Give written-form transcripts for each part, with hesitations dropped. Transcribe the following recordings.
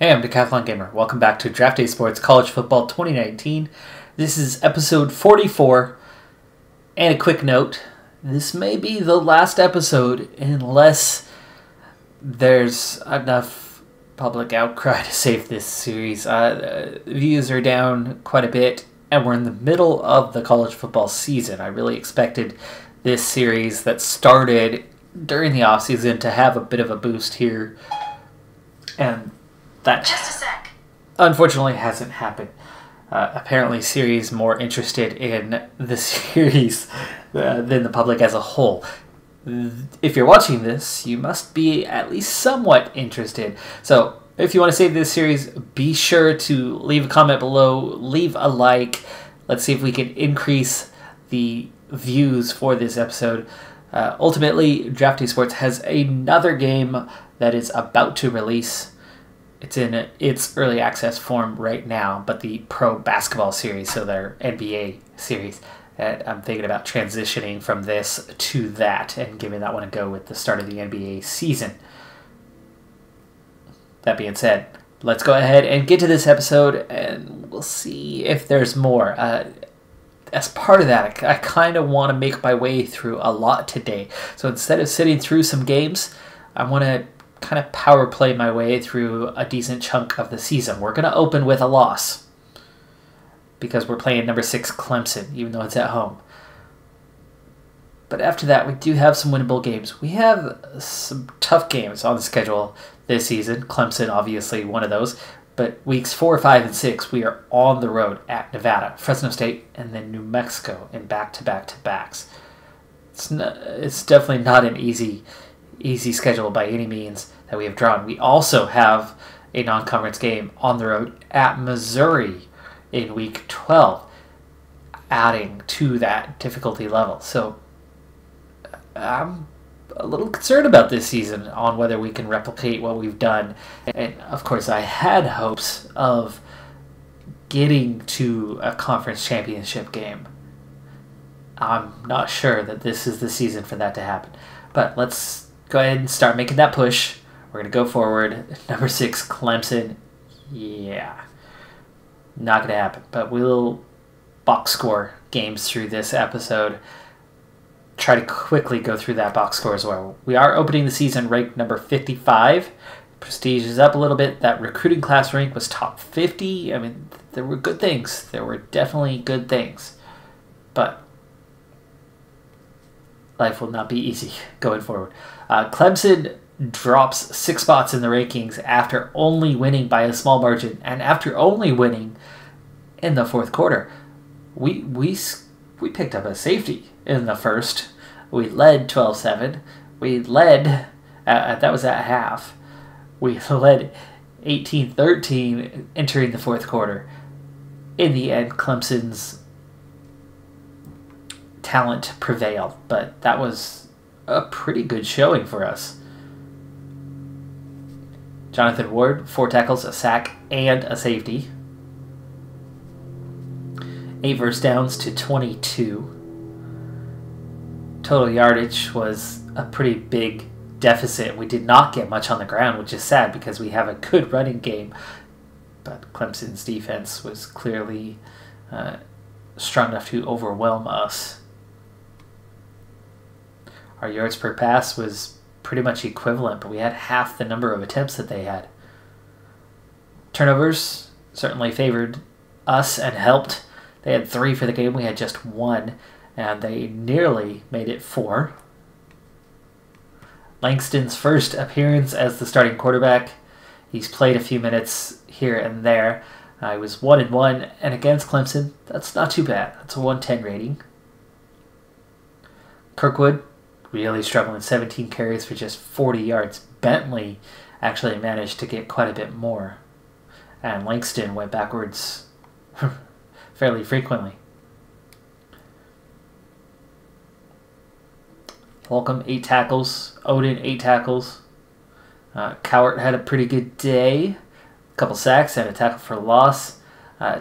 Hey, I'm Decathlon Gamer. Welcome back to Draft Day Sports College Football 2019. This is episode 44. And a quick note, this may be the last episode unless there's enough public outcry to save this series. Views are down quite a bit, and we're in the middle of the college football season. I really expected this series that started during the offseason to have a bit of a boost here. And that just a sec. Unfortunately hasn't happened. Apparently Siri's more interested in the series than the public as a whole. If you're watching this, you must be at least somewhat interested. So if you want to save this series, be sure to leave a comment below, leave a like. Let's see if we can increase the views for this episode. Ultimately, Draft Day Sports has another game that is about to release. It's in its early access form right now, but the pro basketball series, so their NBA series. And I'm thinking about transitioning from this to that and giving that one a go with the start of the NBA season. That being said, let's go ahead and get to this episode, and we'll see if there's more. As part of that, I kind of want to make my way through a lot today. So instead of sitting through some games, I want to kind of power play my way through a decent chunk of the season. We're going to open with a loss because we're playing number 6 Clemson, even though it's at home. But after that, we do have some winnable games. We have some tough games on the schedule this season. Clemson, obviously, one of those. But weeks 4, 5, and 6, we are on the road at Nevada, Fresno State, and then New Mexico in back-to-back-to-backs. It's definitely not an easy schedule by any means that we have drawn. We also have a non-conference game on the road at Missouri in week 12, adding to that difficulty level. So I'm a little concerned about this season on whether we can replicate what we've done. And of course, I had hopes of getting to a conference championship game. I'm not sure that this is the season for that to happen. But let's go ahead and start making that push. We're going to go forward. Number 6, Clemson. Yeah. Not going to happen. But we'll box score games through this episode. Try to quickly go through that box score as well. We are opening the season ranked number 55. Prestige is up a little bit. That recruiting class rank was top 50. I mean, there were good things. There were definitely good things. But life will not be easy going forward. Clemson drops 6 spots in the rankings after only winning by a small margin, and after only winning in the fourth quarter. We picked up a safety in the first. We led 12-7. We led, that was at half. We led 18-13 entering the fourth quarter. In the end, Clemson's talent prevailed, but that was a pretty good showing for us. Jonathan Ward, 4 tackles, a sack, and a safety. 8 first downs to 22. Total yardage was a pretty big deficit. We did not get much on the ground, which is sad because we have a good running game. But Clemson's defense was clearly strong enough to overwhelm us. Our yards per pass was pretty much equivalent, but we had half the number of attempts that they had. Turnovers certainly favored us and helped. They had 3 for the game. We had just 1, and they nearly made it 4. Langston's first appearance as the starting quarterback. He's played a few minutes here and there. He was 1-1, and against Clemson, that's not too bad. That's a 110 rating. Kirkwood really struggling, 17 carries for just 40 yards. Bentley actually managed to get quite a bit more. And Langston went backwards fairly frequently. Holcomb, 8 tackles. Odin, 8 tackles. Cowart had a pretty good day. A couple sacks and a tackle for loss.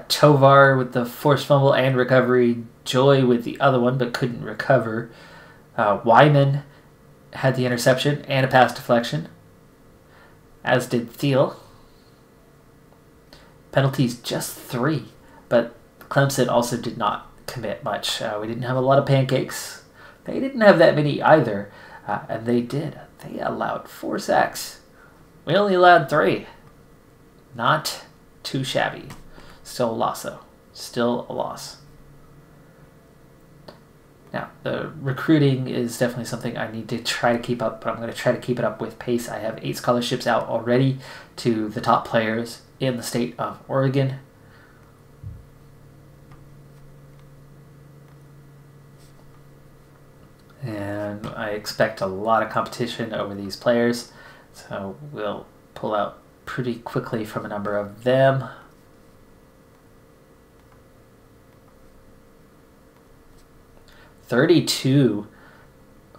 Tovar with the forced fumble and recovery. Joy with the other one but couldn't recover. Wyman had the interception and a pass deflection, as did Thiel. Penalties just 3, but Clemson also did not commit much. We didn't have a lot of pancakes. They didn't have that many either, and they did. They allowed 4 sacks. We only allowed 3. Not too shabby. Still a loss, though. Still a loss. Now, the recruiting is definitely something I need to try to keep up, but I'm going to try to keep it up with pace. I have 8 scholarships out already to the top players in the state of Oregon. And I expect a lot of competition over these players, so we'll pull out pretty quickly from a number of them. $32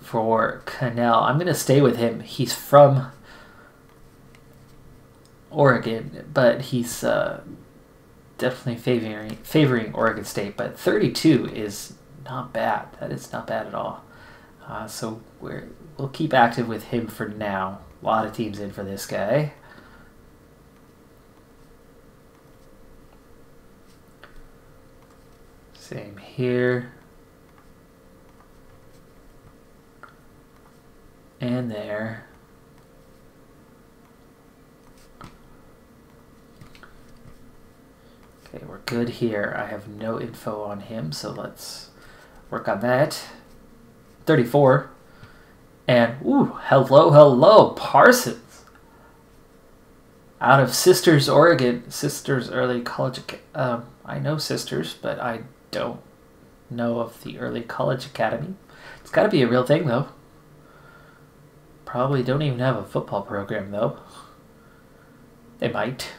for Cannell. I'm going to stay with him. He's from Oregon, but he's definitely favoring Oregon State. But 32 is not bad. That is not bad at all. So we'll keep active with him for now. A lot of teams in for this guy. Same here. And there. Okay, we're good here. I have no info on him, so let's work on that. 34. And, ooh, hello, Parsons. Out of Sisters, Oregon. Sisters Early College. I know Sisters, but I don't know of the Early College Academy. It's got to be a real thing, though. Probably don't even have a football program, though. They might.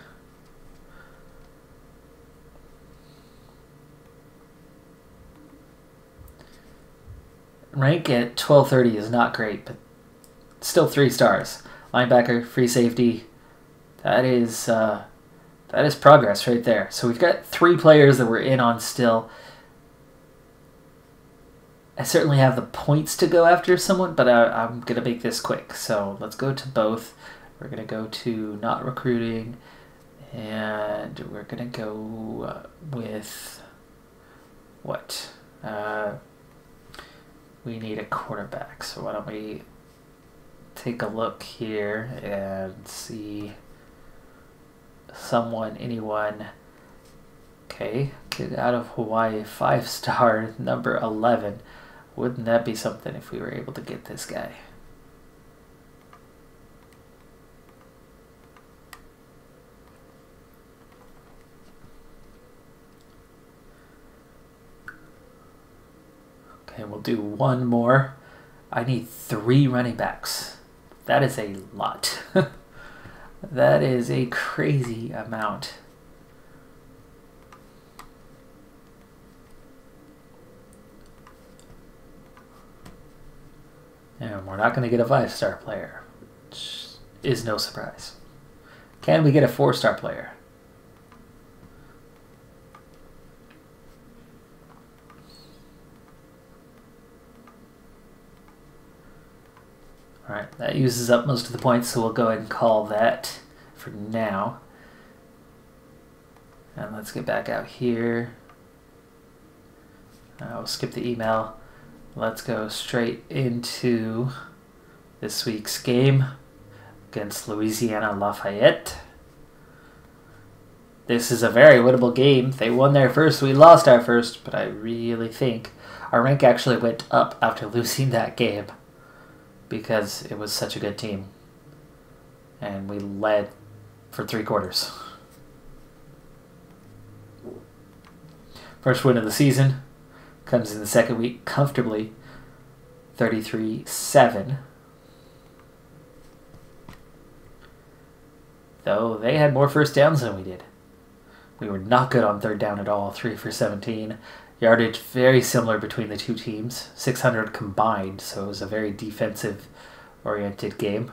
Rank at 1230 is not great, but still 3 stars. Linebacker, free safety. That is progress right there. So we've got 3 players that we're in on still. I certainly have the points to go after someone, but I'm going to make this quick. So let's go to both. We're going to go to not recruiting, and we're going to go with what? We need a quarterback. So why don't we take a look here and see anyone. Okay, kid out of Hawaii, 5-star, number 11. Wouldn't that be something if we were able to get this guy? Okay, we'll do one more. I need 3 running backs. That is a lot. That is a crazy amount. And we're not going to get a 5-star player, which is no surprise. Can we get a 4-star player? Alright, that uses up most of the points, so we'll go ahead and call that for now. And let's get back out here. We'll skip the email. Let's go straight into this week's game against Louisiana Lafayette. This is a very winnable game. They won their first, we lost our first, but I really think our rank actually went up after losing that game because it was such a good team. And we led for 3 quarters. First win of the season. Comes in the second week comfortably, 33-7. Though they had more first downs than we did. We were not good on 3rd down at all, 3 for 17. Yardage very similar between the 2 teams, 600 combined, so it was a very defensive-oriented game.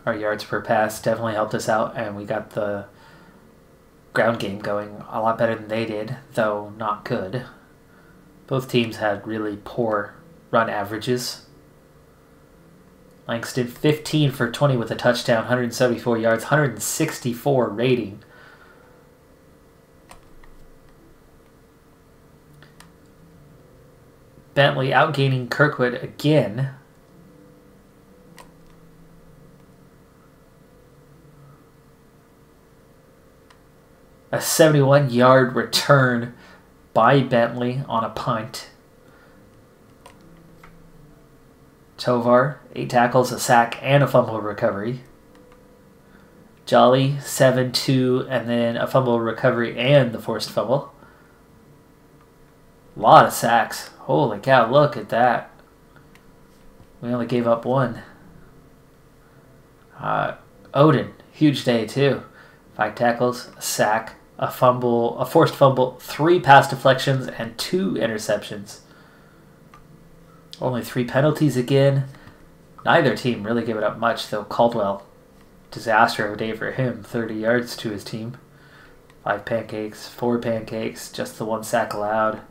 Our yards per pass definitely helped us out, and we got the ground game going a lot better than they did, though not good. Both teams had really poor run averages. Langston 15 for 20 with a touchdown, 174 yards, 164 rating. Bentley outgaining Kirkwood again. A 71-yard return by Bentley on a punt. Tovar, 8 tackles, a sack, and a fumble recovery. Jolly, 7-2, and then a fumble recovery and the forced fumble. A lot of sacks. Holy cow, look at that. We only gave up 1. Odin, huge day too. 5 tackles, a sack, a fumble, a forced fumble, 3 pass deflections, and 2 interceptions. Only 3 penalties again. Neither team really gave it up much, though. Caldwell, disaster of a day for him. 30 yards to his team. 5 pancakes, 4 pancakes, just the 1 sack allowed.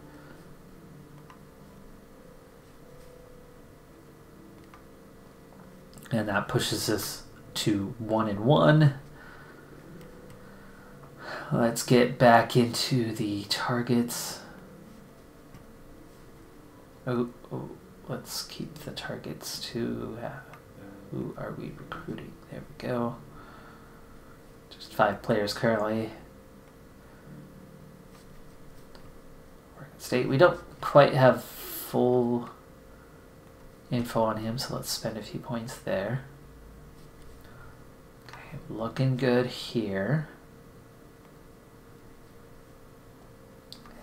And that pushes us to 1-1. Let's get back into the targets. Let's keep the targets to who are we recruiting? There we go. Just 5 players currently. Oregon State. We don't quite have full info on him, so let's spend a few points there. Okay, looking good here.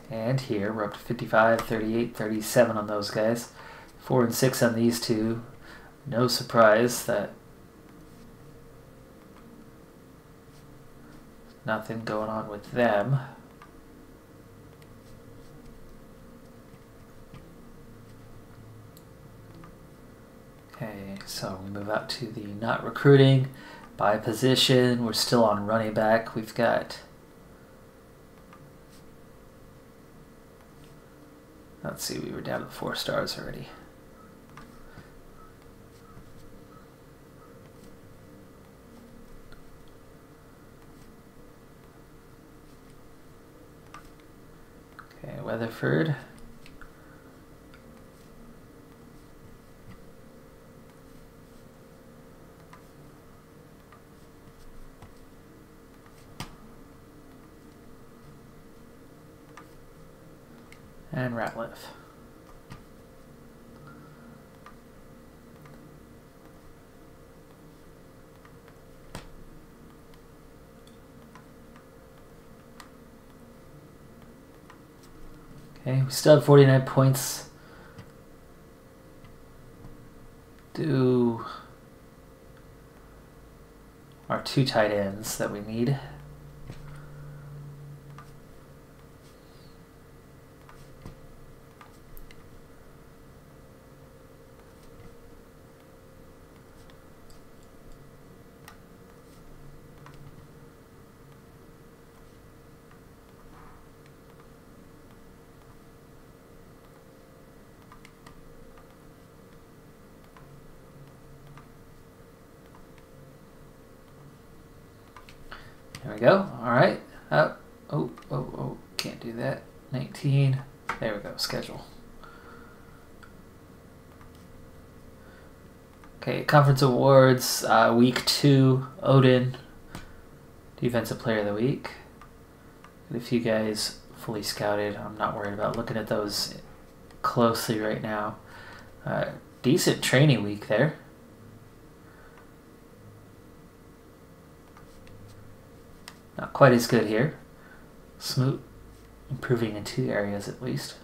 And here, we're up to 55, 38, 37 on those guys. 4 and 6 on these two. No surprise that nothing going on with them. Okay, so we move out to the not recruiting. By position, we're still on running back. We've got... Let's see, we were down to 4 stars already. Okay, Weatherford. And Ratliff. Okay, we still have 49 points. Do our 2 tight ends that we need. There we go. All right. Oh, can't do that. 19. There we go. Schedule. Okay, conference awards. Week 2, Odin, Defensive Player of the Week. Got a few guys fully scouted. I'm not worried about looking at those closely right now. Decent training week there. Not quite as good here. Smoot improving in 2 areas at least.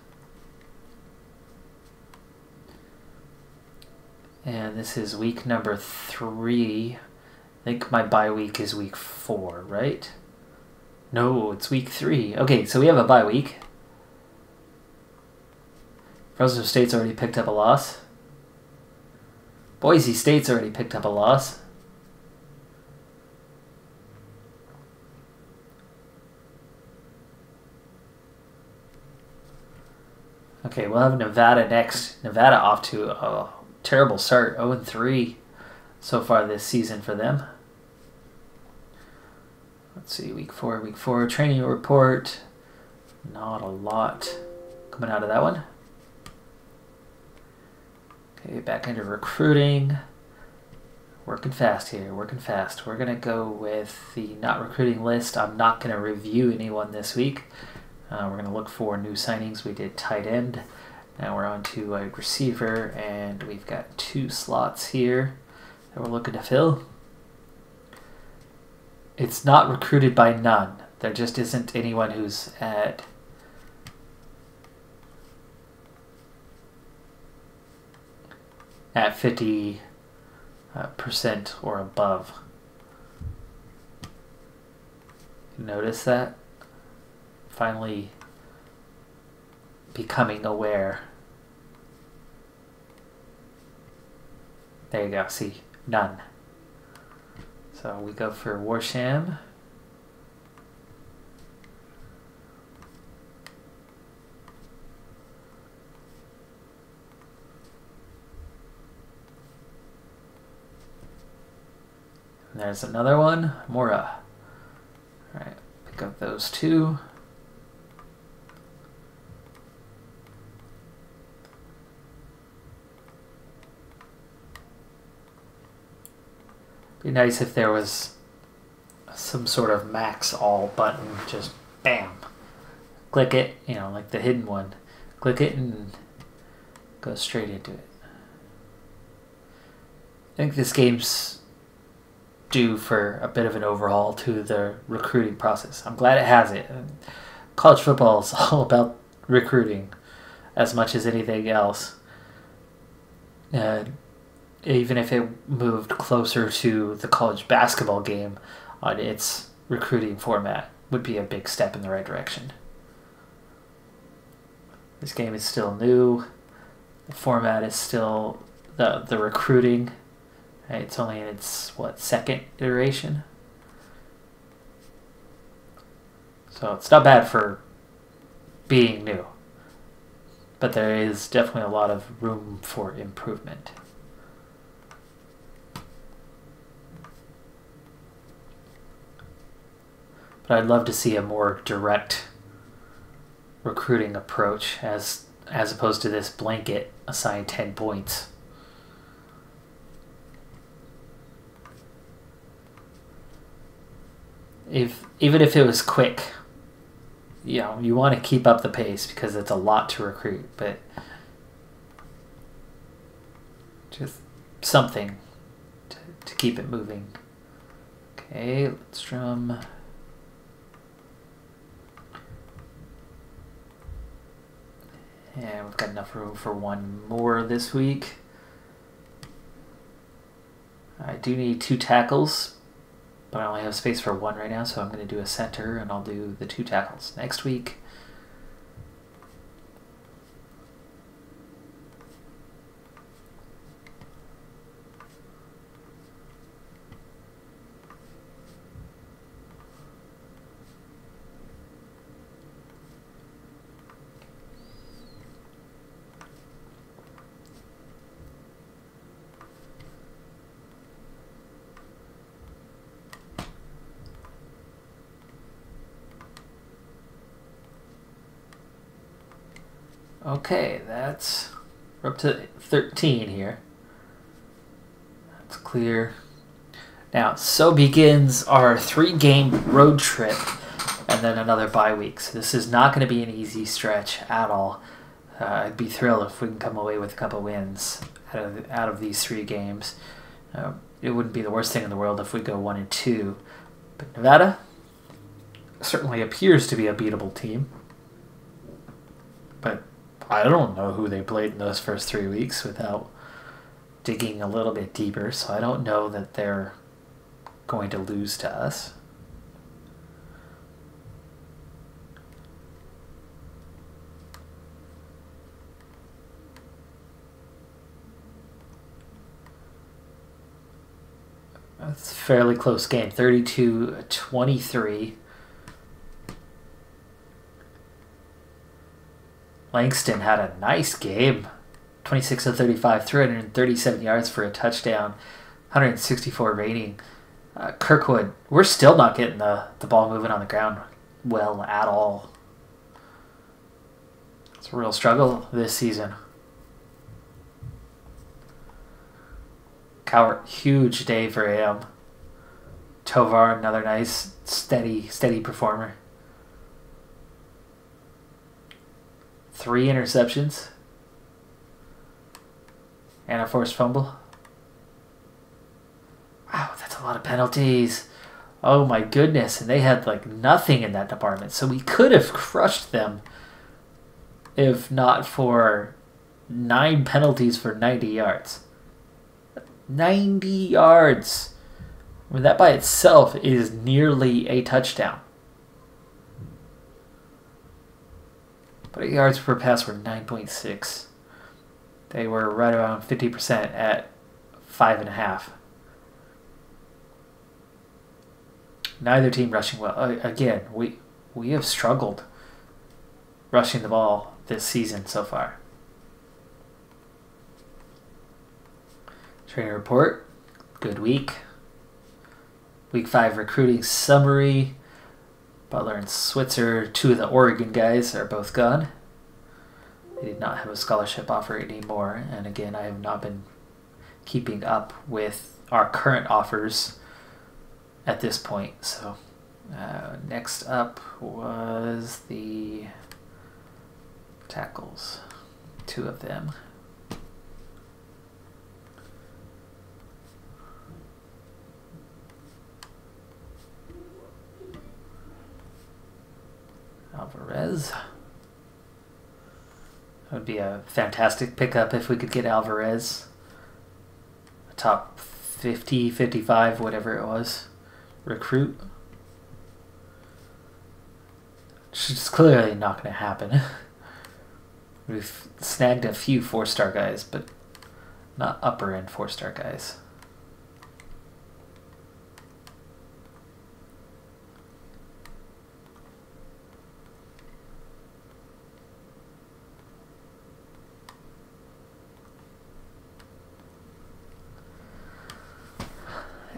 And this is week number 3. I think my bye week is week 4, right? No, it's week 3. Okay, so we have a bye week. Fresno State's already picked up a loss. Boise State's already picked up a loss. Okay, we'll have Nevada next. Nevada off to a terrible start, 0-3. so far this season for them. Let's see, week four training report. Not a lot coming out of that one. Okay, back into recruiting. Working fast here, working fast. We're going to go with the not recruiting list. I'm not going to review anyone this week. We're going to look for new signings. We did tight end. Now we're on to a receiver, and we've got 2 slots here that we're looking to fill. It's not recruited by none. There just isn't anyone who's at at 50% or above. Notice that? Finally becoming aware. There you go, see, none. So we go for Warsham. And there's another one, Mora. All right, pick up those 2. Be nice if there was some sort of max all button, just bam. Click it, you know, like the hidden one. Click it and go straight into it. I think this game's due for a bit of an overhaul to the recruiting process. I'm glad it has it. College football is all about recruiting as much as anything else. Even if it moved closer to the college basketball game on its recruiting format, would be a big step in the right direction. This game is still new. The format is still the recruiting. Right? It's only in its, second iteration? So it's not bad for being new. But there is definitely a lot of room for improvement. But I'd love to see a more direct recruiting approach as opposed to this blanket assign 10 points. Even if it was quick, you know, you want to keep up the pace because it's a lot to recruit, but just something to keep it moving. Okay, let's drum. And we've got enough room for one more this week. I do need 2 tackles, but I only have space for 1 right now, so I'm going to do a center, and I'll do the 2 tackles next week. Okay, we're up to 13 here. That's clear. Now, so begins our 3-game road trip and then another bye week. So this is not going to be an easy stretch at all. I'd be thrilled if we can come away with a couple wins out of these 3 games. It wouldn't be the worst thing in the world if we go 1-2. But Nevada certainly appears to be a beatable team. But I don't know who they played in those first 3 weeks without digging a little bit deeper, so I don't know that they're going to lose to us. That's a fairly close game, 32-23. Langston had a nice game. 26 of 35, 337 yards for a touchdown. 164 rating. Kirkwood, we're still not getting the ball moving on the ground well at all. It's a real struggle this season. Cowart, huge day for him. Tovar, another nice, steady performer. 3 interceptions. And a forced fumble. Wow, that's a lot of penalties. Oh my goodness. And they had like nothing in that department. So we could have crushed them if not for 9 penalties for 90 yards. 90 yards. I mean, that by itself is nearly a touchdown. But yards per pass were 9.6. They were right around 50% at 5.5. Neither team rushing well. Again, we have struggled rushing the ball this season so far. Training report. Good week. Week 5 recruiting summary. Butler and Switzer, 2 of the Oregon guys, are both gone. They did not have a scholarship offer anymore. And again, I have not been keeping up with our current offers at this point. So next up was the tackles. 2 of them. Alvarez. That would be a fantastic pickup if we could get Alvarez. A top 50, 55, whatever it was. Recruit. Which is clearly not going to happen. We've snagged a few 4-star guys, but not upper end 4-star guys.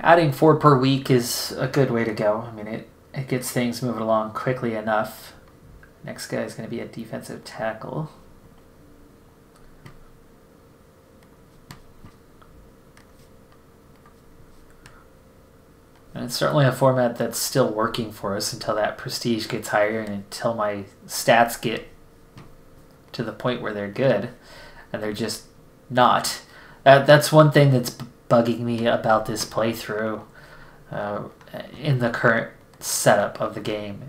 Adding 4 per week is a good way to go. I mean, it gets things moving along quickly enough. Next guy is going to be a defensive tackle. And it's certainly a format that's still working for us until that prestige gets higher and until my stats get to the point where they're good. And they're just not. That's one thing that's bugging me about this playthrough in the current setup of the game.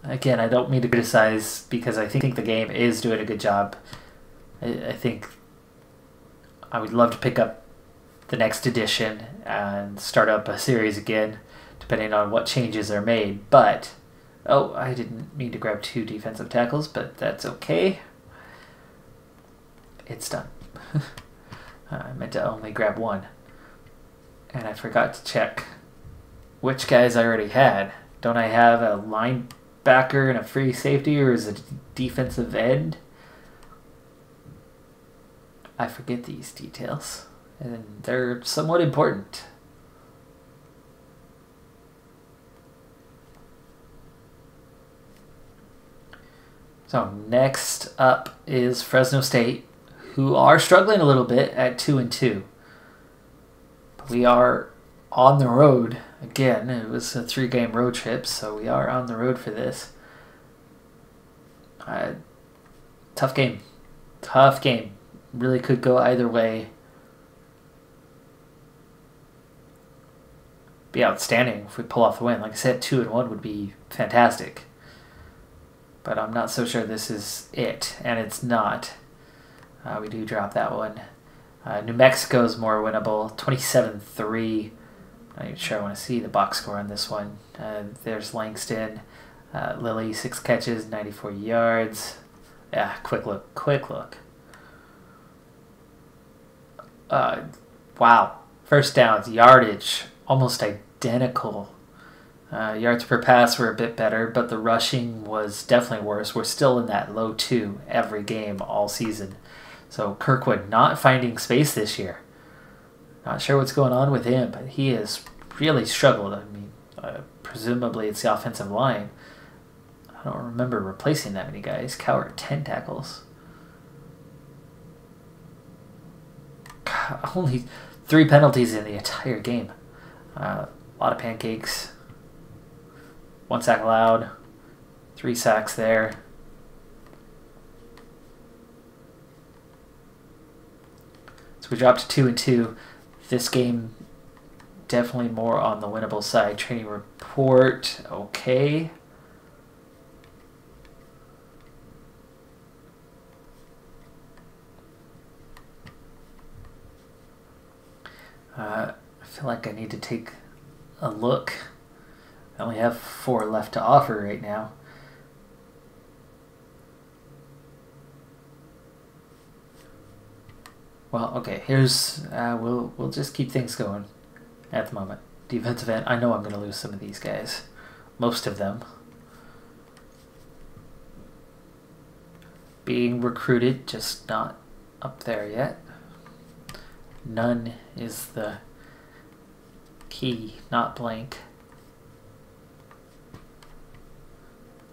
Again, I don't mean to criticize because I think the game is doing a good job. I think I would love to pick up the next edition and start up a series again, depending on what changes are made. But, oh, I didn't mean to grab 2 defensive tackles, but that's okay. It's done. I meant to only grab 1. And I forgot to check which guys I already had. Don't I have a linebacker and a free safety, or is it a defensive end? I forget these details. And they're somewhat important. So next up is Fresno State, who are struggling a little bit at 2-2. But we are on the road again. It was a 3-game road trip, so we are on the road for this. Tough game. Tough game. Really could go either way. Be outstanding if we pull off the win. Like I said, 2-1 would be fantastic. But I'm not so sure this is it, and it's not. We do drop that one. New Mexico is more winnable, 27-3. Not even sure I want to see the box score on this one. There's Langston. Lilly, 6 catches, 94 yards. Yeah, quick look. Wow. First downs, yardage, almost identical. Yards per pass were a bit better, but the rushing was definitely worse. We're still in that low 2 every game all season. So Kirkwood not finding space this year. Not sure what's going on with him, but he has really struggled. I mean, presumably it's the offensive line. I don't remember replacing that many guys. Cowart, 10 tackles. God, only 3 penalties in the entire game. A lot of pancakes. 1 sack allowed. 3 sacks there. So we dropped to 2-2. This game definitely more on the winnable side. Training report, okay. I feel like I need to take a look. I only have 4 left to offer right now. Well, okay, here's, we'll just keep things going at the moment. Defensive end, I know I'm going to lose some of these guys. Most of them. Being recruited, just not up there yet. None is the key, not blank.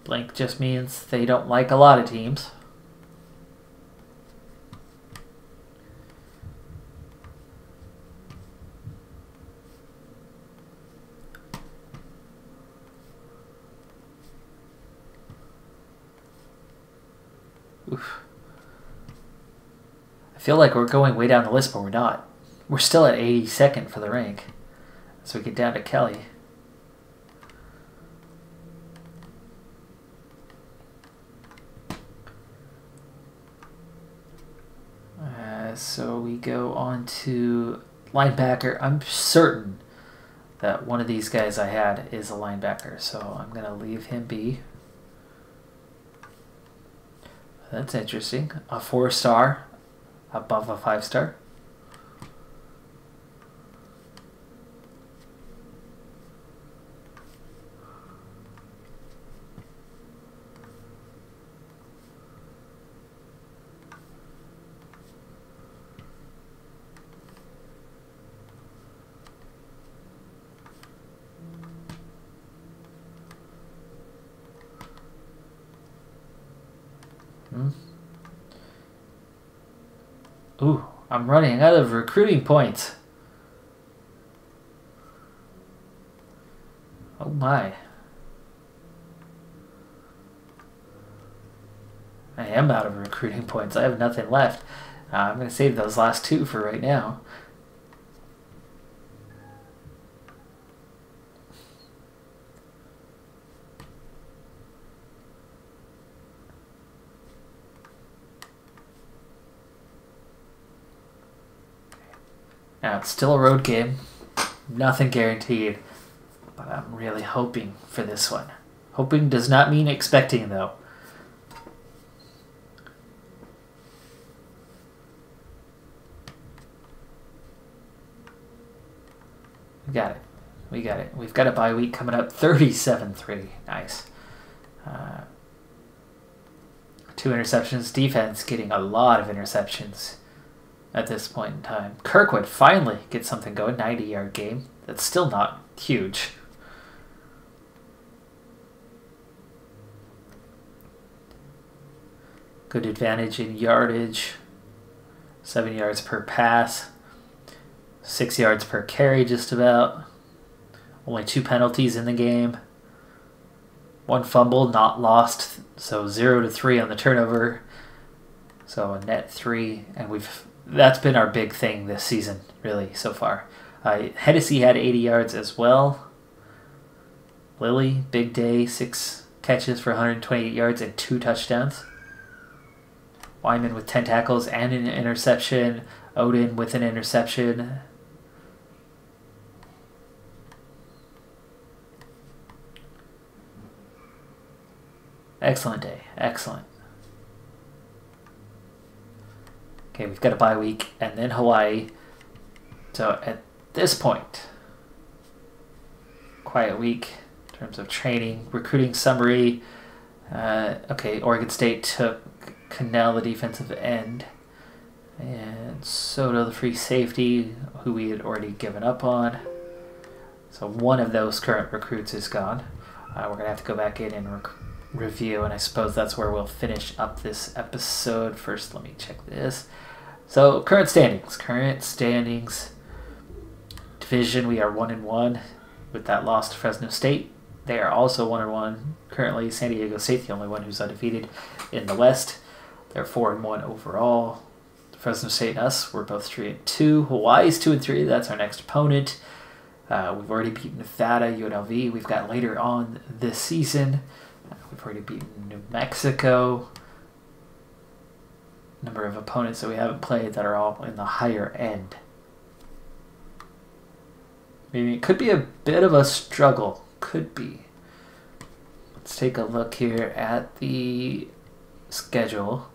Blank just means they don't like a lot of teams. Oof. I feel like we're going way down the list, but we're not. We're still at 82nd for the rank. So we get down to Kelly. So we go on to linebacker. I'm certain that one of these guys I had is a linebacker, so I'm going to leave him be. That's interesting. A 4-star above a 5-star. Ooh, I'm running out of recruiting points. Oh my. I am out of recruiting points. I have nothing left. I'm going to save those last 2 for right now. Now, it's still a road game. Nothing guaranteed. But I'm really hoping for this one. Hoping does not mean expecting, though. We got it. We got it. We've got a bye week coming up. 37-3. Nice. 2 interceptions. Defense getting a lot of interceptions at this point in time. Kirkwood finally gets something going. 90-yard game. That's still not huge. Good advantage in yardage. 7 yards per pass. 6 yards per carry just about. Only 2 penalties in the game. 1 fumble, not lost. So 0-3 on the turnover. So a net 3. And that's been our big thing this season, really, so far. Hennessy had 80 yards as well. Lilly, big day, 6 catches for 128 yards and 2 touchdowns. Wyman with 10 tackles and an interception. Odin with an interception. Excellent day. Excellent. Okay, we've got a bye week and then Hawaii. So at this point, quiet week in terms of training, recruiting summary. Okay, Oregon State took Cannell, the defensive end. And Soto, the free safety, who we had already given up on. So one of those current recruits is gone. We're going to have to go back in and review, and I suppose that's where we'll finish up this episode. First, let me check this. So current standings. Division, we are 1-1 with that loss to Fresno State. They are also 1-1. Currently, San Diego State, the only one who's undefeated in the West. They're 4-1 overall. Fresno State and us, we're both 3-2. Hawaii's 2-3. That's our next opponent. We've already beaten Nevada, UNLV. We've got later on this season. We've already beaten New Mexico. Number of opponents that we haven't played that are all in the higher end. Maybe it could be a bit of a struggle. Could be. Let's take a look here at the schedule.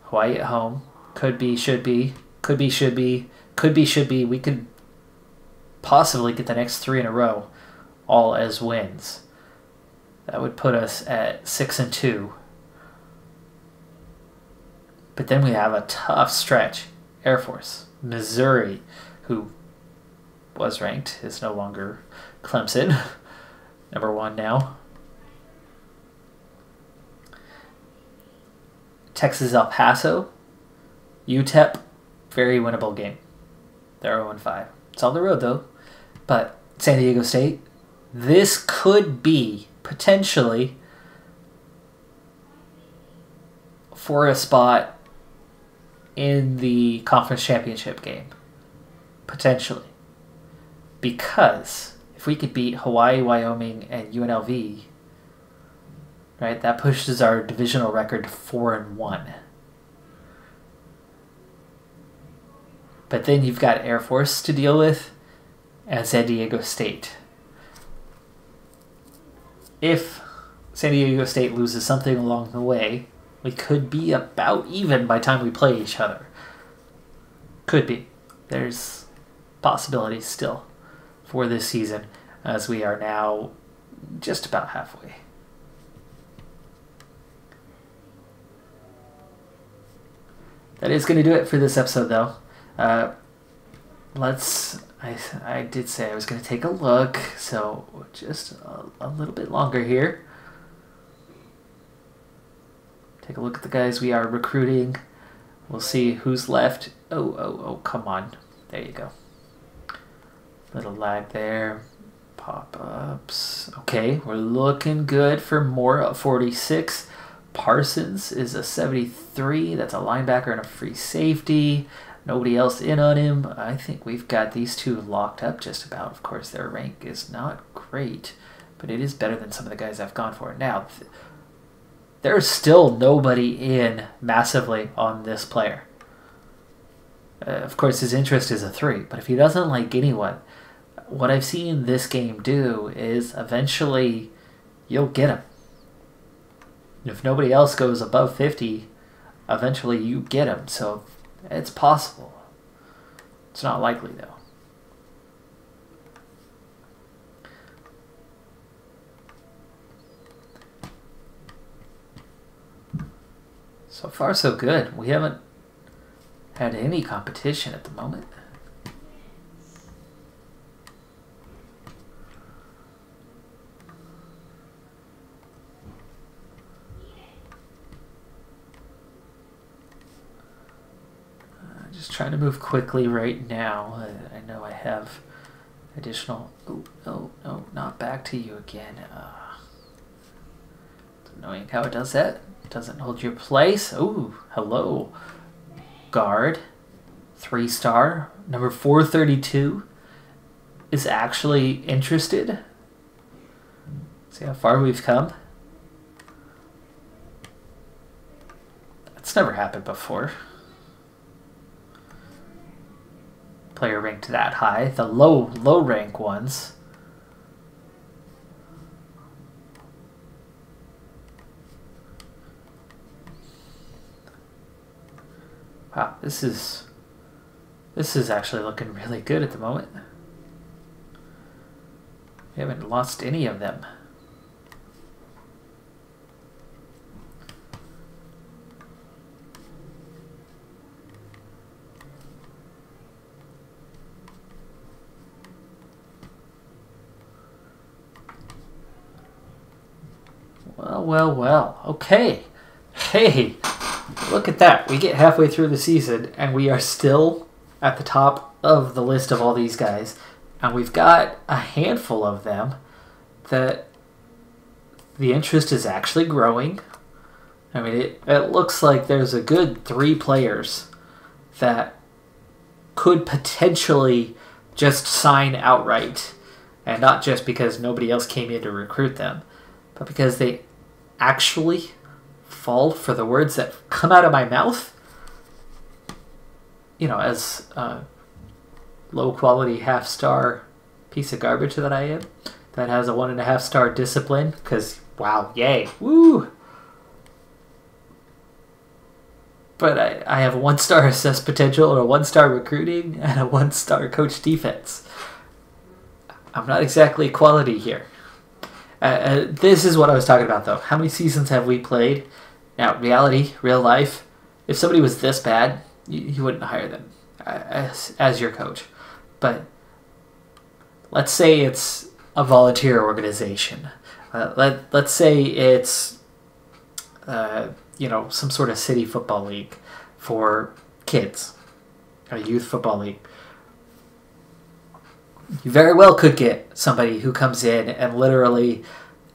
Hawaii at home. Could be, should be. Could be, should be. Could be, should be. We could possibly get the next 3 in a row all as wins. That would put us at 6-2. But then we have a tough stretch. Air Force, Missouri, who was ranked, is no longer Clemson. Number 1 now. Texas El Paso, UTEP, very winnable game. They're 0-5. It's on the road though. But San Diego State, this could be potentially for a spot in the conference championship game. Potentially. Because if we could beat Hawaii, Wyoming, and UNLV, right, that pushes our divisional record to 4-1. But then you've got Air Force to deal with and San Diego State. If San Diego State loses something along the way, we could be about even by the time we play each other. Could be. There's possibilities still for this season, as we are now just about halfway. That is going to do it for this episode, though. I did say I was going to take a look, so just a little bit longer here. Take a look at the guys we are recruiting. We'll see who's left. Oh, come on. There you go. Little lag there. Pop-ups. Okay, we're looking good for more 46. Parsons is a 73. That's a linebacker and a free safety. Nobody else in on him. I think we've got these two locked up just about. Of course, their rank is not great, but it is better than some of the guys I've gone for. Now, there's still nobody in massively on this player. Of course, his interest is a 3, but if he doesn't like anyone, what I've seen this game do is eventually you'll get him. If nobody else goes above 50, eventually you get him. So it's possible. It's not likely, though. So far, so good. We haven't had any competition at the moment. Just trying to move quickly right now. I know I have additional... Oh, no, not back to you again. It's annoying how it does that. It doesn't hold your place. Oh, hello. Guard. 3-star. Number 432 is actually interested. See how far we've come. That's never happened before. Player ranked that high. The low rank ones. Wow, this is actually looking really good at the moment. We haven't lost any of them. Well. Okay. Hey, look at that. We get halfway through the season, and we are still at the top of the list of all these guys. And we've got a handful of them that the interest is actually growing. I mean, it looks like there's a good 3 players that could potentially just sign outright. And not just because nobody else came in to recruit them, but because they actually fall for the words that come out of my mouth. You know, as a low-quality half-star piece of garbage that I am, that has a 1.5-star discipline, because, wow, yay, woo! But I have a 1-star assess potential, or a 1-star recruiting, and a 1-star coach defense. I'm not exactly quality here. This is what I was talking about, though. How many seasons have we played? Now, reality, real life, if somebody was this bad, you wouldn't hire them as your coach. But let's say it's a volunteer organization. Let's say it's some sort of city football league for kids, a youth football league. You very well could get somebody who comes in and literally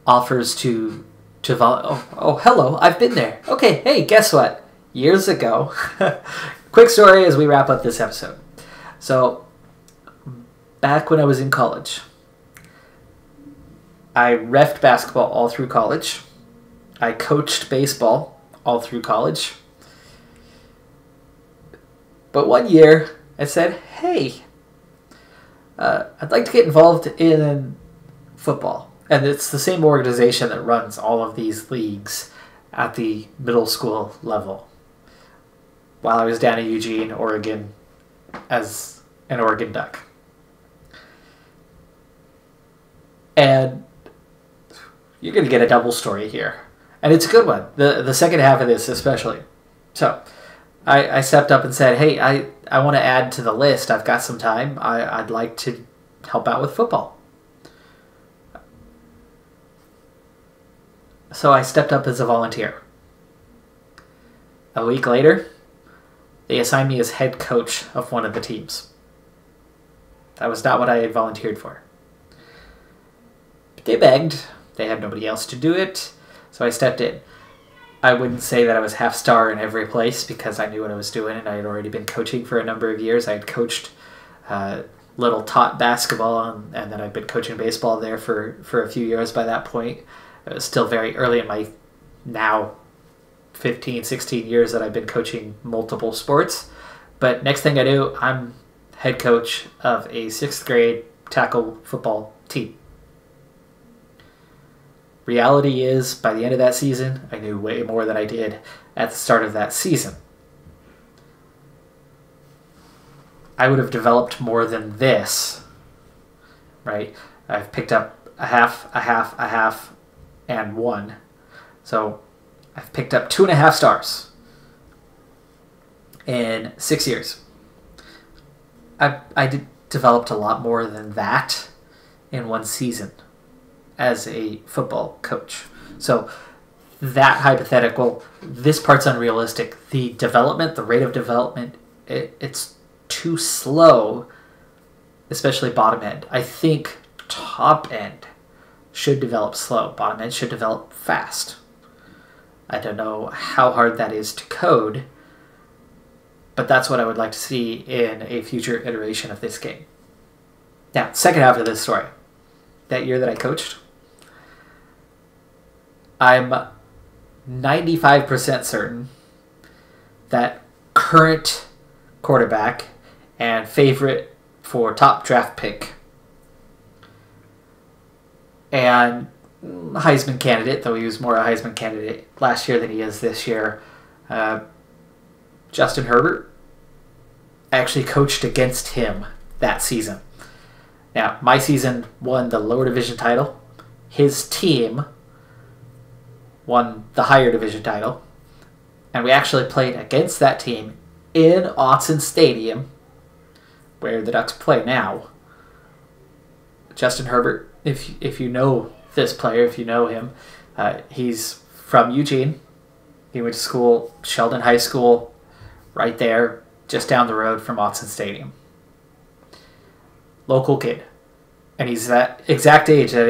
offers to hello, I've been there. Okay, hey, guess what? Years ago, quick story as we wrap up this episode. So, back when I was in college, I reffed basketball all through college. I coached baseball all through college. But one year, I said, hey, I'd like to get involved in football. And it's the same organization that runs all of these leagues at the middle school level. While I was down in Eugene, Oregon, as an Oregon Duck. And you're going to get a double story here. And it's a good one. The second half of this especially. So, I stepped up and said, hey, I want to add to the list. I've got some time. I'd like to help out with football. So I stepped up as a volunteer. A week later, they assigned me as head coach of one of the teams. That was not what I had volunteered for. But they begged. They had nobody else to do it, so I stepped in. I wouldn't say that I was half-star in every place because I knew what I was doing and I had already been coaching for a number of years. I had coached little tot basketball and then I'd been coaching baseball there for a few years by that point. It was still very early in my now 15, 16 years that I've been coaching multiple sports. But next thing I do, I'm head coach of a 6th grade tackle football team. Reality is, by the end of that season, I knew way more than I did at the start of that season. I would have developed more than this, right? I've picked up a half, and 1. So I've picked up 2.5 stars in 6 years. I developed a lot more than that in 1 season as a football coach. So that hypothetical, this part's unrealistic. The development, the rate of development, it's too slow, especially bottom end. I think top end should develop slow. Bottom end should develop fast. I don't know how hard that is to code, but that's what I would like to see in a future iteration of this game. Now, second half of this story. That year that I coached, I'm 95% certain that current quarterback and favorite for top draft pick and Heisman candidate, though he was more a Heisman candidate last year than he is this year, Justin Herbert, I actually coached against him that season. Now, my season won the lower division title. His team won the higher division title. And we actually played against that team in Autzen Stadium, where the Ducks play now. Justin Herbert, if you know this player, if you know him, He's from Eugene. He went to school, Sheldon High School, right there, just down the road from Autzen Stadium. Local kid. And he's that exact age that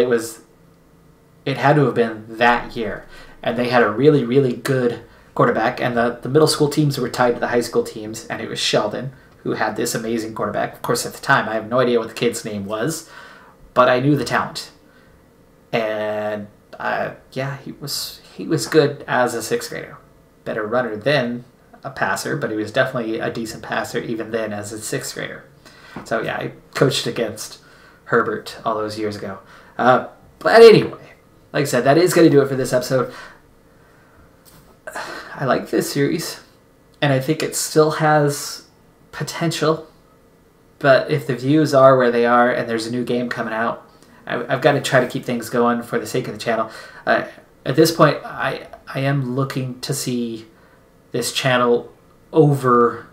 it had to have been that year. And they had a really, really good quarterback. And the middle school teams were tied to the high school teams. And it was Sheldon who had this amazing quarterback. Of course, at the time, I have no idea what the kid's name was. But I knew the talent. And, yeah, he was good as a sixth grader. Better runner than a passer, but he was definitely a decent passer even then as a sixth grader. So, yeah, I coached against Herbert all those years ago. But anyway, like I said, that is going to do it for this episode. I like this series, and I think it still has potential. But if the views are where they are and there's a new game coming out, I've got to try to keep things going for the sake of the channel. At this point, I am looking to see this channel over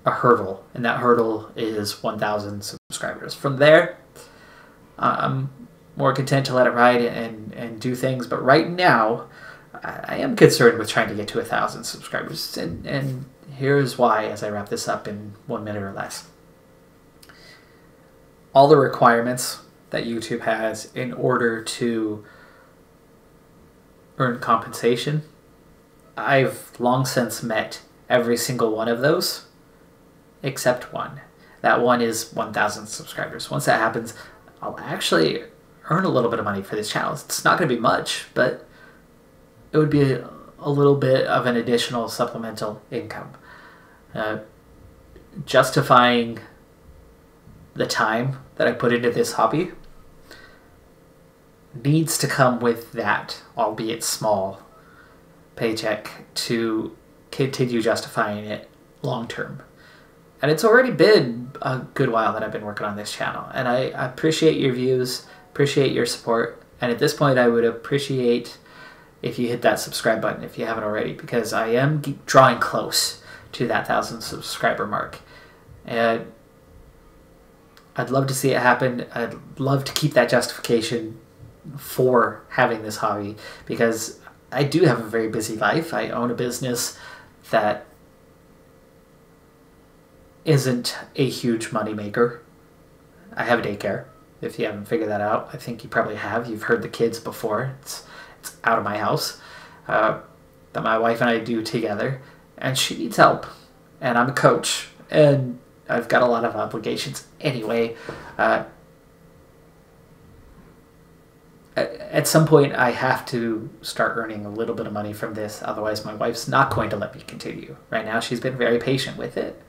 a hurdle, and that hurdle is 1,000 subscribers. From there, I'm more content to let it ride and do things. But right now, I am concerned with trying to get to 1,000 subscribers. And here's why as I wrap this up in 1 minute or less. All the requirements that YouTube has in order to earn compensation, I've long since met every single one of those except one. That one is 1,000 subscribers. Once that happens, I'll actually earn a little bit of money for this channel. It's not going to be much, but it would be a little bit of an additional supplemental income. Justifying the time that I put into this hobby needs to come with that, albeit small, paycheck to continue justifying it long term. And it's already been a good while that I've been working on this channel, and I appreciate your views, appreciate your support, and at this point I would appreciate if you hit that subscribe button if you haven't already, because I am drawing close to that 1,000 subscriber mark. And I'd love to see it happen. I'd love to keep that justification for having this hobby, because I do have a very busy life. I own a business that isn't a huge moneymaker. I have a daycare, if you haven't figured that out. I think you probably have. You've heard the kids before. It's out of my house that my wife and I do together, and she needs help. And I'm a coach, and I've got a lot of obligations anyway. At some point, I have to start earning a little bit of money from this. Otherwise, my wife's not going to let me continue. Right now, she's been very patient with it.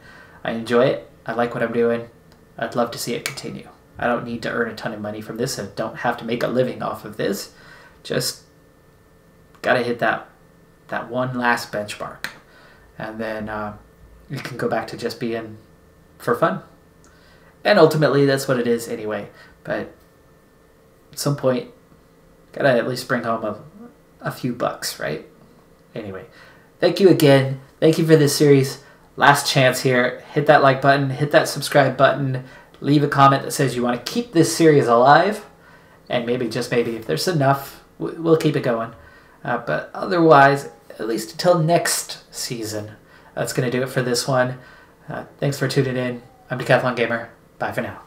I enjoy it. I like what I'm doing. I'd love to see it continue. I don't need to earn a ton of money from this. I don't have to make a living off of this. Just got to hit that one last benchmark. And then you can go back to just being for fun. And ultimately, that's what it is anyway. But at some point, gotta at least bring home a few bucks, right? Anyway, thank you again. Thank you for this series. Last chance here. Hit that like button. Hit that subscribe button. Leave a comment that says you want to keep this series alive. And maybe, just maybe, if there's enough, we'll keep it going. But otherwise, at least until next season, that's going to do it for this one. Thanks for tuning in. I'm Decathlon Gamer. Bye for now.